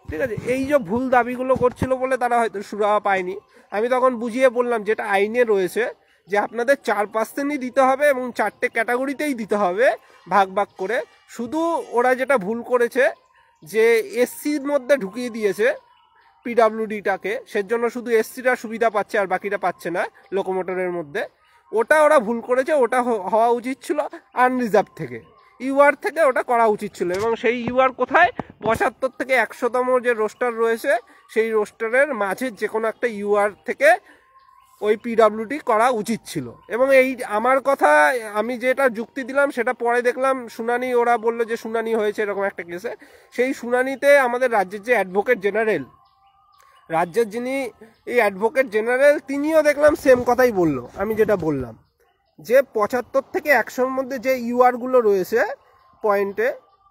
ঠিক আছে, এই যে ভুল দাবিগুলো করছিল বলে তারা হয়তো সুরাহা পায়নি। আমি তখন বুঝিয়ে বললাম যেটা আইনে রয়েছে যে আপনাদের 4%ই দিতে হবে এবং 4টে ক্যাটাগরিতেই দিতে হবে ভাগ ভাগ করে। শুধু ওরা যেটা ভুল করেছে যে এসসির মধ্যে ঢুকিয়ে দিয়েছে পিডাব্লিউডিটাকে, সেজন্য শুধু এসসিরা সুবিধা পাচ্ছে আর বাকিরা পাচ্ছে না লোকোমোটরের মধ্যে। ওটা ওরা ভুল করেছে, ওটা হওয়া উচিত ছিল আনরিজার্ভ থেকে, ইউআর থেকে ওটা করা উচিত ছিল। এবং সেই ইউআর কোথায়, 75 থেকে 100তম যে রোস্টার রয়েছে সেই রোস্টারের মাঝে যে কোনো একটা ইউআর থেকে ওই পিডাব্লিউডি করা উচিত ছিল। এবং এই আমার কথা আমি যেটা যুক্তি দিলাম সেটা পরে দেখলাম শুনানি, ওরা বললো যে শুনানি হয়েছে এরকম একটা কেসে। সেই শুনানিতে আমাদের রাজ্যের যে অ্যাডভোকেট জেনারেল, রাজ্যের যিনি এই অ্যাডভোকেট জেনারেল, তিনিও দেখলাম সেম কথাই বললো আমি যেটা বললাম, যে 75 থেকে 100-র মধ্যে যে ইউআরগুলো রয়েছে পয়েন্টে,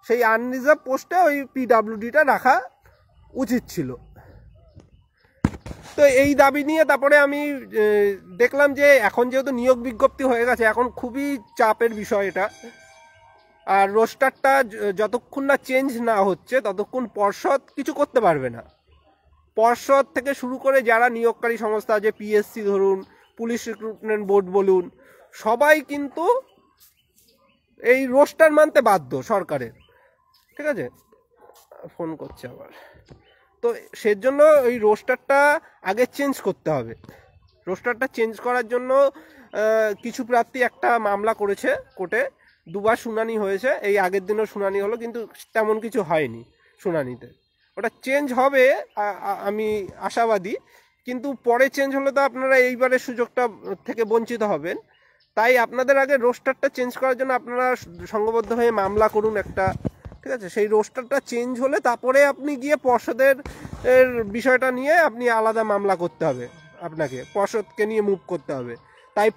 সেই আনরিজার্ভ পোস্টে ওই পিডাব্লিউডিটা রাখা উচিত ছিল। তো এই দাবি নিয়ে তারপরে আমি দেখলাম যে এখন যেহেতু নিয়োগ বিজ্ঞপ্তি হয়ে গেছে, এখন খুবই চাপের বিষয় এটা। আর রোস্টারটা যতক্ষণ না চেঞ্জ না হচ্ছে ততক্ষণ পর্ষদ কিছু করতে পারবে না। পর্ষদ থেকে শুরু করে যারা নিয়োগকারী সংস্থা, যে পিএসসি ধরুন, পুলিশ রিক্রুটমেন্ট বোর্ড বলুন, সবাই কিন্তু এই রোস্টার মানতে বাধ্য সরকারের। ঠিক আছে, ফোন করছে আবার। তো সেজন্য এই রোস্টারটা আগে চেঞ্জ করতে হবে। রোস্টারটা চেঞ্জ করার জন্য কিছু প্রার্থী একটা মামলা করেছে কোর্টে, 2বার শুনানি হয়েছে, এই আগের দিনও শুনানি হলো, কিন্তু তেমন কিছু হয়নি শুনানিতে। ওটা চেঞ্জ হবে আমি আশাবাদী, কিন্তু পরে চেঞ্জ হলে তো আপনারা এইবারের সুযোগটা থেকে বঞ্চিত হবেন। তাই আপনাদের আগে রোস্টারটা চেঞ্জ করার জন্য আপনারা সংঘবদ্ধ হয়ে মামলা করুন একটা। ঠিক আছে, সেই রোস্টারটা চেঞ্জ হলে তারপরে আপনি গিয়ে পর্ষদের বিষয়টা নিয়ে আপনি আলাদা মামলা করতে হবে, আপনাকে পর্ষদকে নিয়ে মুভ করতে হবে। তাই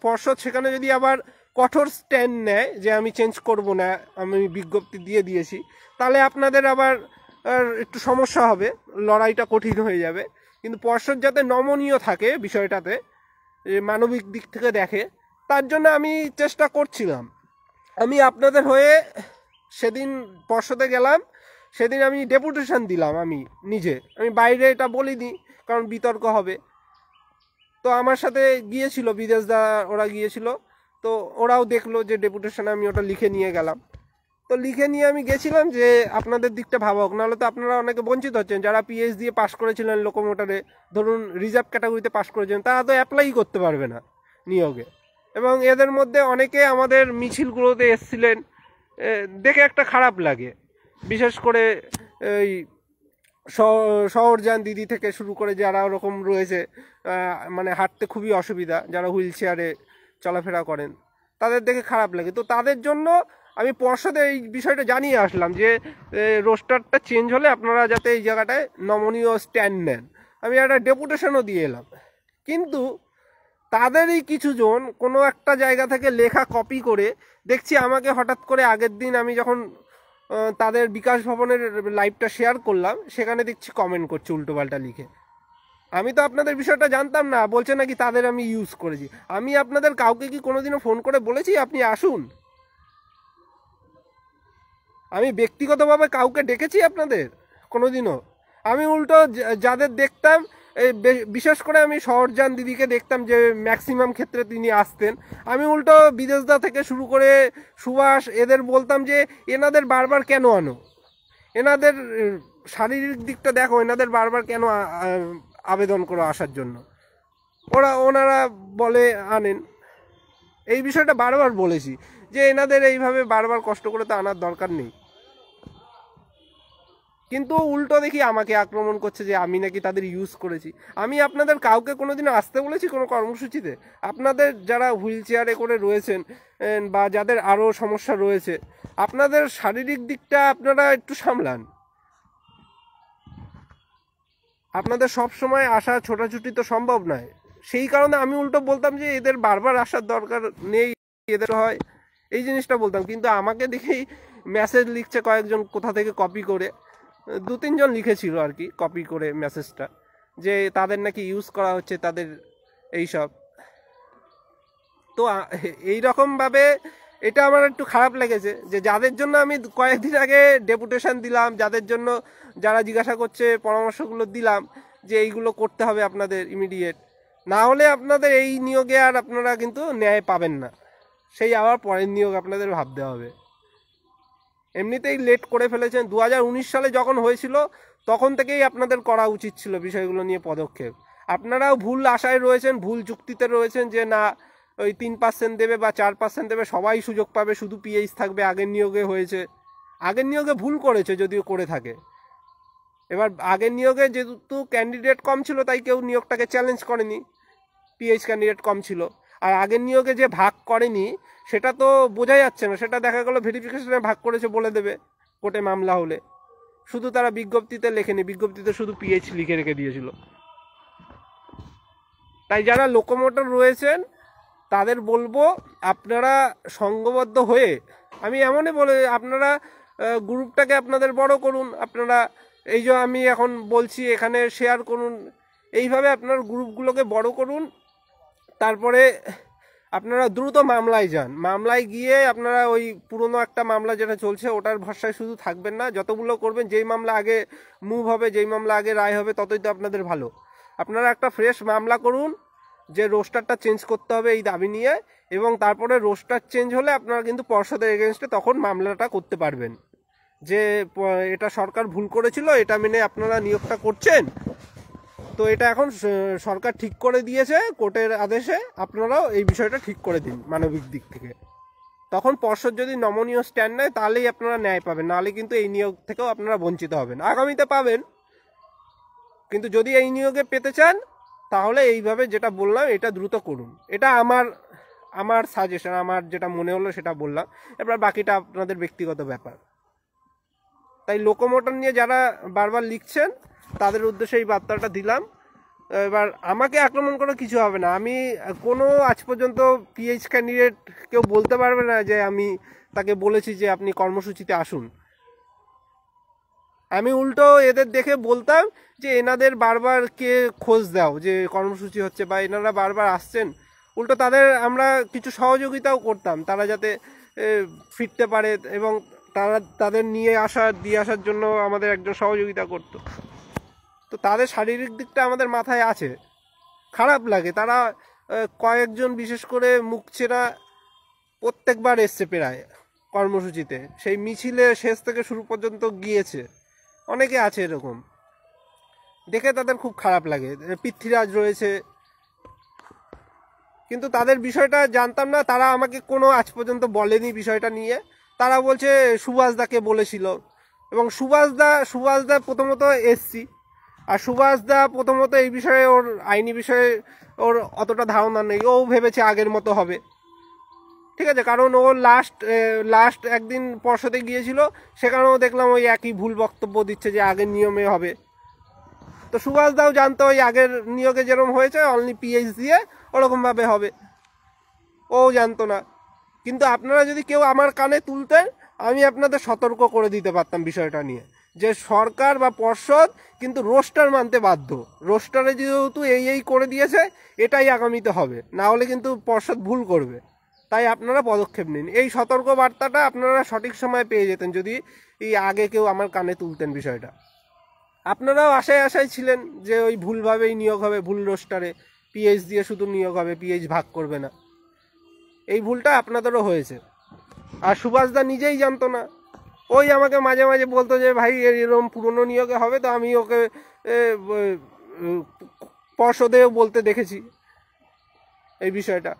পর্ষদ সেখানে যদি আবার কঠোর স্ট্যান্ড নেয় যে আমি চেঞ্জ করব না, আমি বিজ্ঞপ্তি দিয়ে দিয়েছি, তাহলে আপনাদের আবার একটু সমস্যা হবে, লড়াইটা কঠিন হয়ে যাবে। কিন্তু পর্ষদ যাতে নমনীয় থাকে বিষয়টাতে, মানবিক দিক থেকে দেখে, তার জন্য আমি চেষ্টা করছিলাম। আমি আপনাদের হয়ে সেদিন পর্ষদে গেলাম, সেদিন আমি ডেপুটেশন দিলাম, আমি নিজে, আমি বাইরে এটা বলিনি কারণ বিতর্ক হবে। তো আমার সাথে গিয়েছিল বিদেশদা, ওরা গিয়েছিল, তো ওরাও দেখলো যে ডেপুটেশনে আমি ওটা লিখে নিয়ে গেলাম। তো লিখে নিয়ে আমি গেছিলাম যে আপনাদের দিকটা ভাবা হোক, নাহলে তো আপনারা অনেকে বঞ্চিত হচ্ছেন। যারা পিএইচ দিয়ে পাস করেছিলেন লোকোমোটরে, ধরুন রিজার্ভ ক্যাটাগরিতে পাস করেছেন, তারা তো অ্যাপ্লাই করতে পারবে না নিয়োগে। এবং এদের মধ্যে অনেকে আমাদের মিছিলগুলোতে এসছিলেন, দেখে একটা খারাপ লাগে। বিশেষ করে এই শহরজান দিদি থেকে শুরু করে যারা ওরকম রয়েছে, মানে হাঁটতে খুবই অসুবিধা, যারা হুইল চেয়ারে চলাফেরা করেন, তাদের দেখে খারাপ লাগে। তো তাদের জন্য আমি পর্ষদে এই বিষয়টা জানিয়ে আসলাম যে রোস্টারটা চেঞ্জ হলে আপনারা যাতে এই জায়গাটায় নমনীয় স্ট্যান্ড নেন। আমি একটা ডেপুটেশনও দিয়ে এলাম। কিন্তু তাদেরই কিছুজন কোনো একটা জায়গা থেকে লেখা কপি করে দেখছি আমাকে হঠাৎ করে আগের দিন আমি যখন তাদের বিকাশ ভবনের লাইভটা শেয়ার করলাম, সেখানে দেখছি কমেন্ট করছে উল্টোপাল্টা লিখে। আমি তো আপনাদের বিষয়টা জানতাম না, বলছে নাকি তাদের আমি ইউজ করেছি। আমি আপনাদের কাউকে কি কোনোদিনও ফোন করে বলেছি আপনি আসুন? আমি ব্যক্তিগতভাবে কাউকে ডেকেছি আপনাদের? কোনোদিনও। আমি উল্টো যাদের দেখতাম, বিশেষ করে আমি শহরজান দিদিকে দেখতাম যে ম্যাক্সিমাম ক্ষেত্রে তিনি আসতেন, আমি উল্টো বিদেশদা থেকে শুরু করে সুভাষ এদের বলতাম যে এনাদের বারবার কেন আনো, এনাদের শারীরিক দিকটা দেখো, এনাদের বারবার কেন আবেদন করো আসার জন্য। ওনারা বলে আনেন, এই বিষয়টা বারবার বলেছি যে এনাদের এইভাবে বারবার কষ্ট করে তো আনার দরকার নেই। কিন্তু উল্টো দেখি আমাকে আক্রমণ করছে যে আমি নাকি তাদের ইউজ করেছি। আমি আপনাদের কাউকে কোনোদিন আসতে বলেছি কোনো কর্মসূচিতে? আপনাদের যারা হুইল চেয়ারে করে রয়েছেন বা যাদের আরও সমস্যা রয়েছে, আপনাদের শারীরিক দিকটা আপনারা একটু সামলান। আপনাদের সব সময় আসা ছোটাছুটি তো সম্ভব নয়, সেই কারণে আমি উল্টো বলতাম যে এদের বারবার আসার দরকার নেই, এদের হয় এই জিনিসটা বলতাম। কিন্তু আমাকে দেখেই মেসেজ লিখছে কয়েকজন কোথা থেকে কপি করে, 2-3 জন লিখেছিল আর কি কপি করে মেসেজটা, যে তাদের নাকি ইউজ করা হচ্ছে তাদের এইসব। তো এইরকমভাবে এটা আমার একটু খারাপ লেগেছে যে যাদের জন্য আমি কয়েকদিন আগে ডেপুটেশন দিলাম, যাদের জন্য যারা জিজ্ঞাসা করছে পরামর্শগুলো দিলাম যে এইগুলো করতে হবে আপনাদের ইমিডিয়েট, না হলে আপনাদের এই নিয়োগে আর আপনারা কিন্তু ন্যায় পাবেন না, সেই আবার পরের নিয়োগ আপনাদের ভাবতে হবে। এমনিতেই লেট করে ফেলেছেন, 2019 সালে যখন হয়েছিল তখন থেকেই আপনাদের করা উচিত ছিল বিষয়গুলো নিয়ে পদক্ষেপ। আপনারাও ভুল আশায় রয়েছেন, ভুল যুক্তিতে রয়েছেন যে না ওই 3% দেবে বা 4% দেবে, সবাই সুযোগ পাবে, শুধু পিএইচ থাকবে। আগের নিয়োগে হয়েছে, আগের নিয়োগে ভুল করেছে যদিও করে থাকে। এবার আগের নিয়োগে যেহেতু ক্যান্ডিডেট কম ছিল তাই কেউ নিয়োগটাকে চ্যালেঞ্জ করেনি, পিএইচ ক্যান্ডিডেট কম ছিল। আর আগের নিয়োগে যে ভাগ করেনি সেটা তো বোঝা যাচ্ছে না, সেটা দেখা গেল ভেরিফিকেশনে ভাগ করেছে বলে দেবে কোর্টে মামলা হলে। শুধু তারা বিজ্ঞপ্তিতে লেখেনি, বিজ্ঞপ্তিতে শুধু পিএইচ লিখে রেখে দিয়েছিল। তাই যারা লোকোমোটর রয়েছেন তাদের বলবো আপনারা সংঘবদ্ধ হয়ে, আমি এমনই বলে, আপনারা গ্রুপটাকে আপনাদের বড় করুন। আপনারা এই যে আমি এখন বলছি এখানে শেয়ার করুন, এইভাবে আপনার গ্রুপগুলোকে বড় করুন। তারপরে আপনারা দ্রুত মামলায় যান, মামলায় গিয়ে আপনারা ওই পুরনো একটা মামলা যেটা চলছে ওটার ভরসায় শুধু থাকবেন না, যতগুলো করবেন, যেই মামলা আগে মুভ হবে, যেই মামলা আগে রায় হবে ততই তো আপনাদের ভালো। আপনারা একটা ফ্রেশ মামলা করুন যে রোস্টারটা চেঞ্জ করতে হবে এই দাবি নিয়ে, এবং তারপরে রোস্টার চেঞ্জ হলে আপনারা কিন্তু পর্ষদের এগেনস্টে তখন মামলাটা করতে পারবেন যে এটা সরকার ভুল করেছিল, এটা মেনে আপনারা নিয়োগটা করছেন, তো এটা এখন সরকার ঠিক করে দিয়েছে কোর্টের আদেশে, আপনারাও এই বিষয়টা ঠিক করে দিন মানবিক দিক থেকে। তখন পর্ষদ যদি নমনীয় স্ট্যান্ড নেয় তাহলেই আপনারা ন্যায় পাবেন, নাহলে কিন্তু এই নিয়োগ থেকেও আপনারা বঞ্চিত হবেন। আগামীতে পাবেন, কিন্তু যদি এই নিয়োগে পেতে চান তাহলে এইভাবে যেটা বললাম এটা দ্রুত করুন। এটা আমার সাজেশন, আমার যেটা মনে হলো সেটা বললাম, এবার বাকিটা আপনাদের ব্যক্তিগত ব্যাপার। তাই লোকোমোটর নিয়ে যারা বারবার লিখছেন তাদের উদ্দেশ্যে এই বার্তাটা দিলাম। এবার আমাকে আক্রমণ করে কিছু হবে না, আমি কোনো আজ পর্যন্ত পিএইচ ক্যান্ডিডেট কেউ বলতে পারবে না যে আমি তাকে বলেছি যে আপনি কর্মসূচিতে আসুন। আমি উল্টো এদের দেখে বলতাম যে এনাদের বারবার কে খোঁজ দাও যে কর্মসূচি হচ্ছে বা এনারা বারবার আসছেন, উল্টো তাদের আমরা কিছু সহযোগিতাও করতাম তারা যাতে ফিরতে পারে, এবং তারা তাদের দিয়ে আসার জন্য আমাদের একজন সহযোগিতা করত। তো তাদের শারীরিক দিকটা আমাদের মাথায় আছে, খারাপ লাগে। তারা কয়েকজন বিশেষ করে মুখ চেনা প্রত্যেকবার এসছে প্রায় কর্মসূচিতে, সেই মিছিলে শেষ থেকে শুরু পর্যন্ত গিয়েছে, অনেকে আছে এরকম, দেখে তাদের খুব খারাপ লাগে। পৃথ্বীরাজ রয়েছে, কিন্তু তাদের বিষয়টা জানতাম না, তারা আমাকে কোনো আজ পর্যন্ত বলেনি বিষয়টা নিয়ে। তারা বলছে সুভাষদাকে বলেছিল, এবং সুভাষদা প্রথমত এসছি, আর সুভাষদা প্রথমত এই বিষয়ে ওর আইনি বিষয়ে ওর অতটা ধারণা নেই, ও ভেবেছে আগের মতো হবে, ঠিক আছে, কারণ ও লাস্ট একদিন পর্ষদে গিয়েছিল, সেখানেও দেখলাম ওই একই ভুল বক্তব্য দিচ্ছে যে আগের নিয়মে হবে। তো সুভাষদাও জানতো ওই আগের নিয়োগে যেরকম হয়েছে অনলি পিএইচ দিয়ে ওরকমভাবে হবে, ও জানতো না। কিন্তু আপনারা যদি কেউ আমার কানে তুলতেন আমি আপনাদের সতর্ক করে দিতে পারতাম বিষয়টা নিয়ে, যে সরকার বা পর্ষদ কিন্তু রোস্টার মানতে বাধ্য, রোস্টারে যেহেতু এই করে দিয়েছে এটাই আগামীতে হবে, না হলে কিন্তু পর্ষদ ভুল করবে। তাই আপনারা পদক্ষেপ নিন। এই সতর্ক বার্তাটা আপনারা সঠিক সময় পেয়ে যেতেন যদি এই আগে কেউ আমার কানে তুলতেন বিষয়টা। আপনারাও আশায় ছিলেন যে ওই ভুলভাবেই নিয়োগ হবে, ভুল রোস্টারে পিএইচ দিয়ে শুধু নিয়োগ হবে, পিএইচ ভাগ করবে না। এই ভুলটা আপনাদেরও হয়েছে। আর সুভাষদা নিজেই জানতো না, ওই আমাকে মাঝে মাঝে বলতো যে ভাই এরকম পুরনো নিয়োগে হবে, তো আমি ওকে পর্ষদেও বলতে দেখেছি এই বিষয়টা।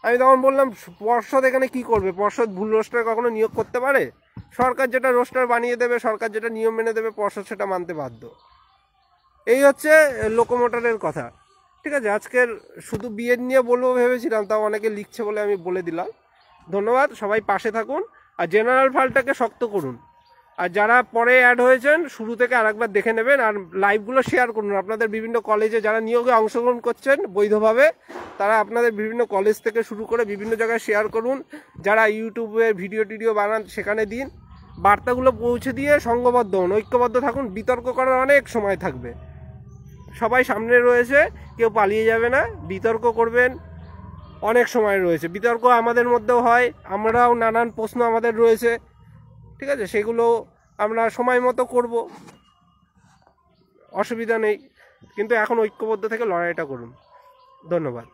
আমি তখন বললাম পর্ষদ এখানে কি করবে, পর্ষদ ভুল রোস্টার কখনো নিয়োগ করতে পারে? সরকার যেটা রোস্টার বানিয়ে দেবে, সরকার যেটা নিয়ম মেনে দেবে, পর্ষদ সেটা মানতে বাধ্য। এই হচ্ছে লোকোমোটরের কথা। ঠিক আছে, আজকের শুধু বিএড নিয়ে বলবো ভেবেছিলাম, তাও অনেকে লিখছে বলে আমি বলে দিলাম। ধন্যবাদ, সবাই পাশে থাকুন আর জেনারেল ফাইলটাকে শক্ত করুন। আর যারা পরে অ্যাড হয়েছেন শুরু থেকে আরেকবার দেখে নেবেন, আর লাইভগুলো শেয়ার করুন। আপনাদের বিভিন্ন কলেজে যারা নিয়োগে অংশগ্রহণ করছেন বৈধভাবে, তারা আপনাদের বিভিন্ন কলেজ থেকে শুরু করে বিভিন্ন জায়গায় শেয়ার করুন। যারা ইউটিউবে ভিডিও টিডিও বানান সেখানে দিন, বার্তাগুলো পৌঁছে দিয়ে সংঘবদ্ধ হন, ঐক্যবদ্ধ থাকুন। বিতর্ক করার অনেক সময় থাকবে, সবাই সামনে রয়েছে, কেউ পালিয়ে যাবে না। বিতর্ক করবেন, অনেক সময় রয়েছে। বিতর্ক আমাদের মধ্যেও হয়, আমরাও নানান প্রশ্ন আমাদের রয়েছে, ঠিক আছে, সেগুলো আমরা সময় মতো করব, অসুবিধা নেই। কিন্তু এখন ঐক্যবদ্ধ থেকে লড়াইটা করুন। ধন্যবাদ।